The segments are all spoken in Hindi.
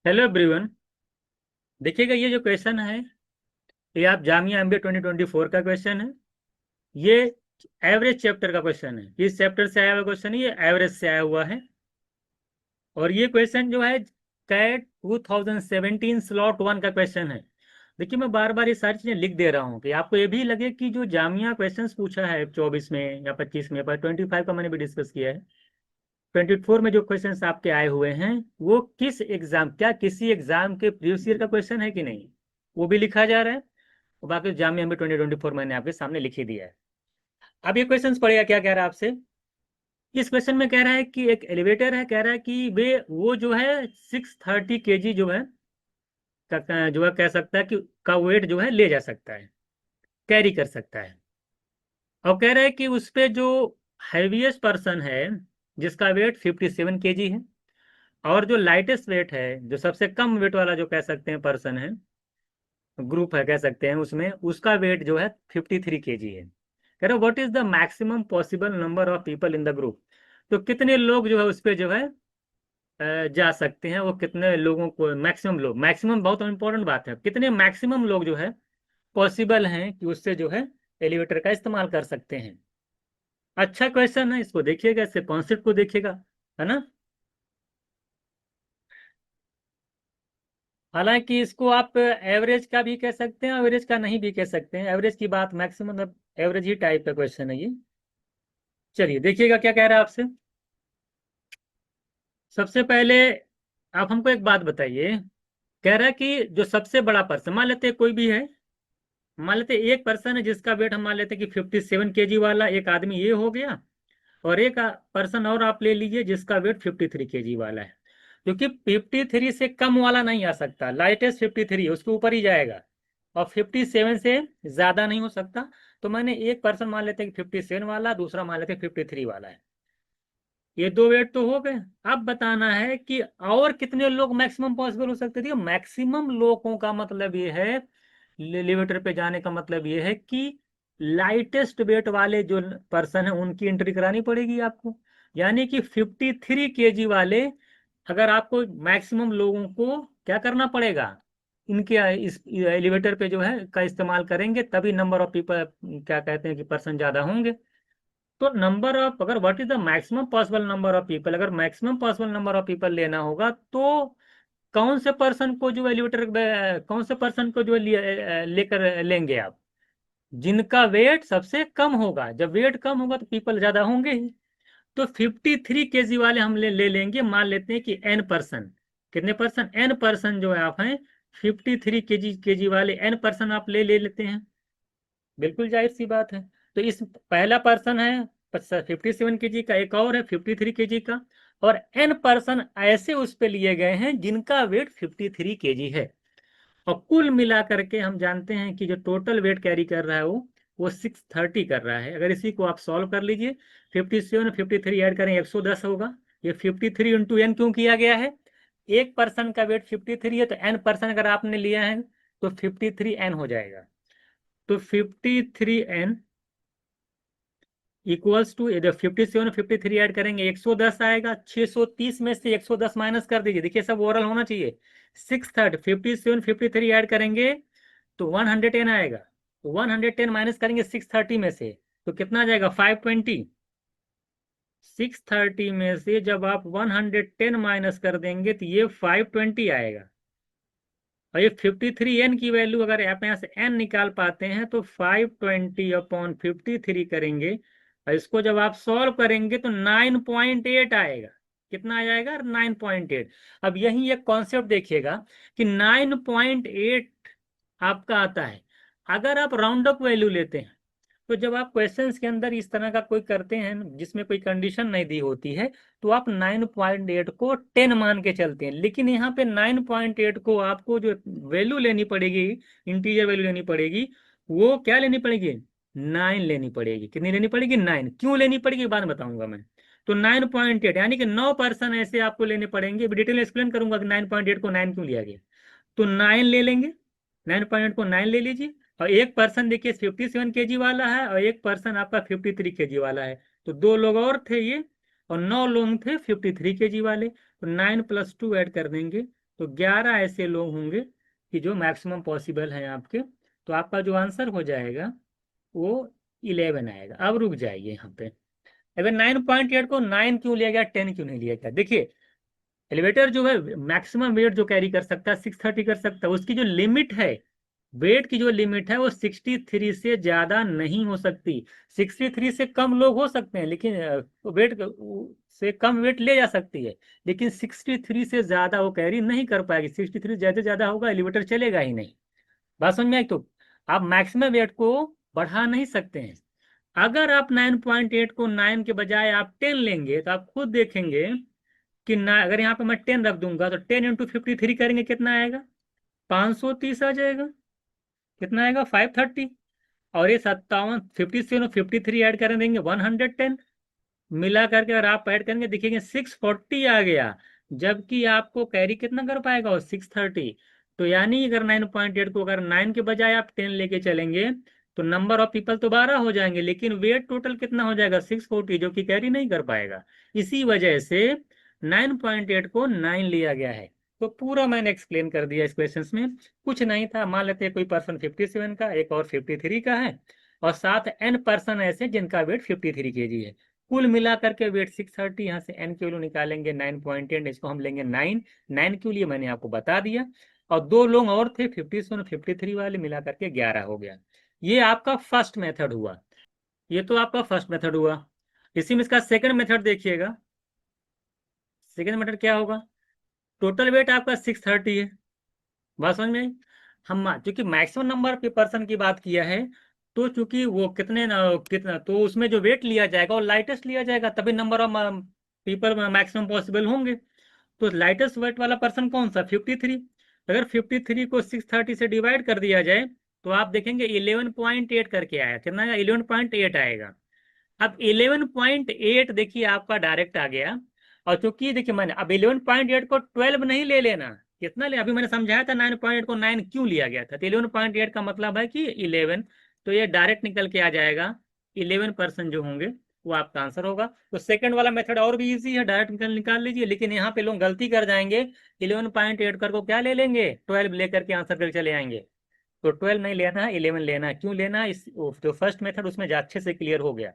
Hello everyone. देखिएगा, ये जो क्वेश्चन है ये आप जामिया एमबीए 2024 का क्वेश्चन है। ये एवरेज चैप्टर का क्वेश्चन है। इस चैप्टर से आया हुआ क्वेश्चन है, ये एवरेज से आया हुआ है। और ये क्वेश्चन जो है कैट 2017 स्लॉट 1 का क्वेश्चन है। देखिए, मैं बार बार ये सारी चीजें लिख दे रहा हूँ कि आपको ये भी लगे कि जो जामिया क्वेश्चंस पूछा है 24 में या 25 में, पर 25 का मैंने भी डिस्कस किया है। 24 में जो क्वेश्चंस आपके आए हुए हैं वो किस एग्जाम, क्या किसी एग्जाम के प्रीवियस ईयर का क्वेश्चन है कि नहीं, वो भी लिखा जा रहा है। और बाकी जामिया में 2024 मैंने आपके सामने लिख ही दिया है। अब ये क्वेश्चन पढ़ेगा, क्या कह रहा है आपसे। इस क्वेश्चन में कह रहा है कि एक एलिवेटर है, कह रहा है कि वे वो जो है 630 kg जो है जो है कह सकता है कि का वेट जो है ले जा सकता है, कैरी कर सकता है। और कह रहा है कि उस पे जो हैवीएस्ट पर्सन है जिसका वेट 57 kg है, और जो लाइटेस्ट वेट है, जो सबसे कम वेट वाला जो कह सकते हैं पर्सन है, ग्रुप है कह सकते हैं, उसमें उसका वेट जो है 53 kg है। कह रहे what is the maximum possible number of people in the group. तो कितने लोग जो है उस पे जो है जा सकते हैं, वो कितने लोगों को मैक्सिमम लोग, मैक्सिमम बहुत इंपॉर्टेंट बात है, कितने मैक्सिमम लोग जो है पॉसिबल हैं कि उससे जो है एलिवेटर का इस्तेमाल कर सकते हैं। अच्छा क्वेश्चन है, इसको देखिएगा, इससे कॉन्सेप्ट को देखिएगा, है ना। हालांकि इसको आप एवरेज का भी कह सकते हैं, एवरेज का नहीं भी कह सकते हैं, एवरेज की बात मैक्सिमम एवरेज ही टाइप का क्वेश्चन है ये। चलिए देखिएगा क्या कह रहा है आपसे। सबसे पहले आप हमको एक बात बताइए। कह रहा है कि जो सबसे बड़ा पर्सन, मान लेते हैं कोई भी है, मान लेते हैं एक पर्सन है जिसका वेट हम मान लेते हैं कि 57 kg वाला एक आदमी ये हो गया। और एक पर्सन और आप ले लीजिए जिसका वेट 53 kg वाला है। क्योंकि 53 से कम वाला नहीं आ सकता, लाइटेस्ट 53 उसके ऊपर ही जाएगा। और 57 से ज्यादा नहीं हो सकता। तो मैंने एक पर्सन मान लेते हैं कि 57 वाला, दूसरा मान लेते हैं 53 वाला है। ये दो वेट तो हो गए। अब बताना है कि और कितने लोग मैक्सिमम पॉसिबल हो सकते थे। मैक्सिमम लोगों का मतलब ये है, एलिवेटर पे जाने का मतलब ये है कि लाइटेस्ट वेट वाले जो पर्सन है उनकी एंट्री करानी पड़ेगी आपको। यानी कि 53 kg वाले, अगर आपको मैक्सिमम लोगों को क्या करना पड़ेगा, इनके इस एलिवेटर पे जो है का इस्तेमाल करेंगे, तभी नंबर ऑफ पीपल क्या कहते हैं कि पर्सन ज्यादा होंगे। तो नंबर ऑफ, अगर what is the maximum possible number of people, अगर maximum possible number of people लेना होगा तो कौन से पर्सन को जो एलिवेटर, कौन से पर्सन को जो है लेकर लेंगे आप, जिनका वेट सबसे कम होगा। जब वेट कम होगा तो पीपल ज्यादा होंगे ही। तो 53 kg वाले हम ले लेंगे, मान लेते हैं कि एन पर्सन, कितने पर्सन, एन पर्सन जो है आप हैं, 53 kg वाले एन पर्सन आप ले लेते हैं। बिल्कुल जाहिर सी बात है। तो इस पहला पर्सन है 57 kg का, एक और है 53 kg का, और एन पर्सन ऐसे उस पे लिए गए हैं जिनका वेट 53 kg है। और कुल मिला करके हम जानते हैं कि जो टोटल वेट कैरी कर रहा है वो 630 कर रहा है। अगर इसी को आप सॉल्व कर लीजिए, 57 53 ऐड करें 110 होगा। ये 53 इंटू एन क्यों किया गया है, एक पर्सन का वेट 53 है तो एन पर्सन अगर आपने लिया है तो 53 एन हो जाएगा। तो 53 एन इक्वल्स टू, इधर 57 53 ऐड करेंगे 110 आएगा। 630 में से 110 माइनस कर दीजिए, देखिए सब ओवरऑल होना चाहिए। 630 57 53 ऐड करेंगे तो 110 आएगा। तो 110 माइनस करेंगे 630 में से, तो कितना आ जाएगा 520। 630 में से जब आप 110 माइनस कर देंगे तो ये 520 आएगा। और ये 53 एन की वैल्यू अगर आप यहाँ से एन निकाल पाते हैं तो 520/53 करेंगे, और इसको जब आप सॉल्व करेंगे तो 9.8 आएगा। कितना आ जाएगा, 9.8। अब यही एक कॉन्सेप्ट देखिएगा कि 9.8 आपका आता है। अगर आप राउंड अप वैल्यू लेते हैं तो जब आप क्वेश्चंस के अंदर इस तरह का कोई करते हैं जिसमें कोई कंडीशन नहीं दी होती है, तो आप 9.8 को 10 मान के चलते हैं। लेकिन यहाँ पे 9.8 को आपको जो वैल्यू लेनी पड़ेगी, इंटीजर वैल्यू लेनी पड़ेगी, वो क्या लेनी पड़ेगी, 9 लेनी पड़ेगी। कितनी लेनी पड़ेगी, 9। क्यों लेनी पड़ेगी बाद में बताऊंगा मैं। तो 9.8 यानी कि 9 पर्सन ऐसे आपको लेने पड़ेंगे, डिटेल एक्सप्लेन करूंगा कि 9.8 को 9 क्यों लिया गया। तो 9 ले लेंगे, 9.8 को 9 ले लीजिए। और एक पर्सन देखिए 57 kg वाला है, और एक पर्सन आपका 53 kg वाला है। तो दो लोग और थे ये, और 9 लोग थे 53 kg वाले। तो 9 + 2 ऐड कर देंगे तो 11 ऐसे लोग होंगे कि जो मैक्सिमम पॉसिबल है आपके। तो आपका जो आंसर हो जाएगा वो 11 आएगा। अब रुक जाइए यहाँ पे, अगर 9.8 को 9 क्यों लिया गया, 10 क्यों नहीं लिया गया? देखिए, एलिवेटर जो है मैक्सिमम वेट जो कैरी कर सकता है 630 कर सकता है, उसकी जो लिमिट है, वेट की जो लिमिट है वो 63 से ज्यादा नहीं हो सकती। 63 से कम लोग हो सकते हैं, लेकिन वेट से कम वेट ले जा सकती है, लेकिन 63 से ज्यादा वो कैरी नहीं कर पाएगी। 63 ज्यादा ज्यादा होगा, एलिवेटर चलेगा ही नहीं। बात समझ में आई? तो आप मैक्सिमम वेट को बढ़ा नहीं सकते हैं। अगर आप 9.8 को 9 के बजाय आप 10 लेंगे तो आप खुद देखेंगे कि ना, अगर यहाँ पे मैं 10 रख दूंगा तो 10 × 53 करेंगे, कितना आएगा? 530 आ जाएगा। कितना आएगा? 530। और ये 57, 57 और 53 ऐड कर देंगे, 110। मिला करके अगर आप ऐड करेंगे दिखेंगे 640 आ गया, जबकि आपको कैरी कितना कर पाएगा? और 630। तो यानी अगर 9.8 को अगर 9 के बजाय आप 10 लेके चलेंगे तो नंबर ऑफ पीपल तो 12 हो जाएंगे, लेकिन वेट टोटल कितना हो जाएगा? 640, जो कि कैरी नहीं कर पाएगा। इसी वजह से 9.8 को 9 लिया गया है। तो पूरा मैंने एक्सप्लेन कर दिया इस क्वेश्चन में। कुछ नहीं था, मान लेते हैं कोई पर्सन 57 का, एक और 53 का है, और साथ n पर्सन ऐसे जिनका वेट 53 kg है। कुल मिला करके वेट 630। यहाँ से n क्यू निकालेंगे 9.8, इसको हम लेंगे 9। 9 क्यू लिए मैंने आपको बता दिया। और दो लोग और थे 57 53 वाले, मिला करके 11 हो गया। ये आपका फर्स्ट मेथड हुआ। ये तो आपका फर्स्ट मेथड हुआ। इसी में इसका सेकंड मेथड देखिएगा। सेकंड मेथड क्या होगा? टोटल वेट आपका 630 है। बात समझ में आई? हम चूंकि मैक्सिमम नंबर पे पर्सन की बात किया है, तो चूंकि वो कितना, तो उसमें जो वेट लिया जाएगा वो लाइटेस्ट लिया जाएगा, तभी number of people maximum possible होंगे। तो लाइटेस्ट वेट वाला पर्सन कौन सा? 53। अगर 53 को 630 से डिवाइड कर दिया जाए तो आप देखेंगे 11.8 करके आया। कितना आएगा? 11.8 आएगा। अब 11.8 देखिए आपका डायरेक्ट आ गया। और चूंकि देखिए मैंने अब 11.8 को 12 नहीं ले लेना। कितना ले? अभी मैंने समझाया था 9.8 को 9 क्यों लिया गया था, तो 11.8 का मतलब है कि 11। तो ये डायरेक्ट निकल के आ जाएगा। 11% जो होंगे वो आपका आंसर होगा। तो सेकंड वाला मेथड और भी इजी है, डायरेक्ट निकाल लीजिए, लेकिन यहाँ पे लोग गलती कर जाएंगे। 11.8 कर को क्या ले लेंगे? 12 लेकर के आंसर करके चले आएंगे। तो 12 नहीं लेना है, 11 लेना है। क्यों लेना है? इस जो फर्स्ट मेथड उसमें अच्छे से क्लियर हो गया।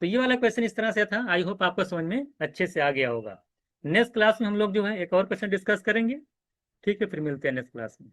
तो ये वाला क्वेश्चन इस तरह से था। आई होप आपको समझ में अच्छे से आ गया होगा। नेक्स्ट क्लास में हम लोग जो है एक और क्वेश्चन डिस्कस करेंगे। ठीक है, फिर मिलते हैं नेक्स्ट क्लास में।